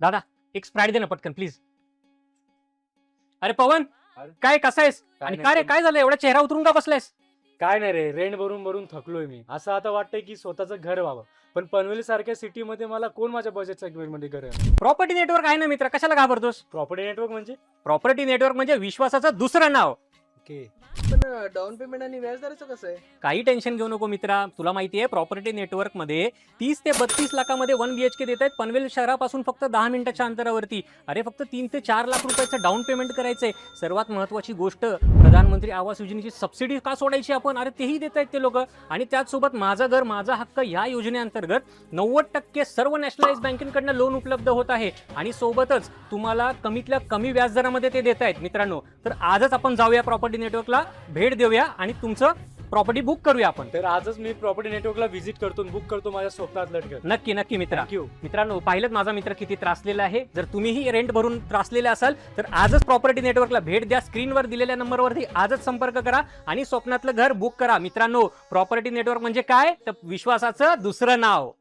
दादा एक स्प्राईट दे ना पटकन प्लीज. अरे पवन, अरे. काय कसा आहेस? काय आणि नाही, काय रे, पण- काय झालं एवढा चेहरा उतरून का बसलायस? काय नाही रे, रेंट भरून भरून थकलोय मी. असं आता वाटतंय की स्वतःचं घर व्हावं, पण पनवेल सारख्या सिटीमध्ये मला कोण माझ्या बजेट सेगमेंटमध्ये घर आहे. प्रॉपर्टी नेटवर्क आहे ना मित्र, कशाला घाबरतोस? प्रॉपर्टी नेटवर्क म्हणजे प्रॉपर्टी नेटवर्क म्हणजे विश्वासाचं दुसरं नाव. ओके. पण डाऊन पेमेंट आणि व्याजदराचं कसं आहे? काही टेन्शन घेऊ नको मित्रा, तुला माहितीये प्रॉपर्टी नेटवर्क मध्ये 30 ते 32 लाखामध्ये 1 BHK देत आहेत पनवेल शहरापासून फक्त 10 मिनिटाच्या अंतरावरती. अरे फक्त 3 ते 4 लाख रुपयाचं डाऊन पेमेंट करायचंय. सर्वात महत्वाची गोष्ट, प्रधानमंत्री आवास योजनेची सबसिडी का सोडायची आपण? अरे तेही देत आहेत ते लोक. आणि त्याचसोबत माझं घर माझा हक्क या योजनेअंतर्गत 90% सर्व नॅशनलाइज बँकेकडनं लोन उपलब्ध होत आहे. आणि सोबतच तुम्हाला कमीतल्या कमी व्याजदरामध्ये ते देत आहेत मित्रांनो. तर आजच आपण जाऊया प्रॉपर्टी नेटवर्कला, भेट देऊया आणि तुमचं प्रॉपर्टी बुक करूया आपण. तर आजच मी प्रॉपर्टी नेटवर्कला व्हिजिट करतो, बुक करतो माझ्या स्वप्नातलं घर. नक्की नक्की मित्रा. थँक्यू. मित्रांनो पाहिलं माझा मित्र किती त्रासलेला आहे. जर तुम्हीही रेंट भरून त्रासलेले असाल तर आजच प्रॉपर्टी नेटवर्कला भेट द्या. स्क्रीनवर दिलेल्या नंबरवरती आजच संपर्क करा आणि स्वप्नातलं घर बुक करा. मित्रांनो प्रॉपर्टी नेटवर्क म्हणजे काय तर विश्वासाचं दुसरं नाव.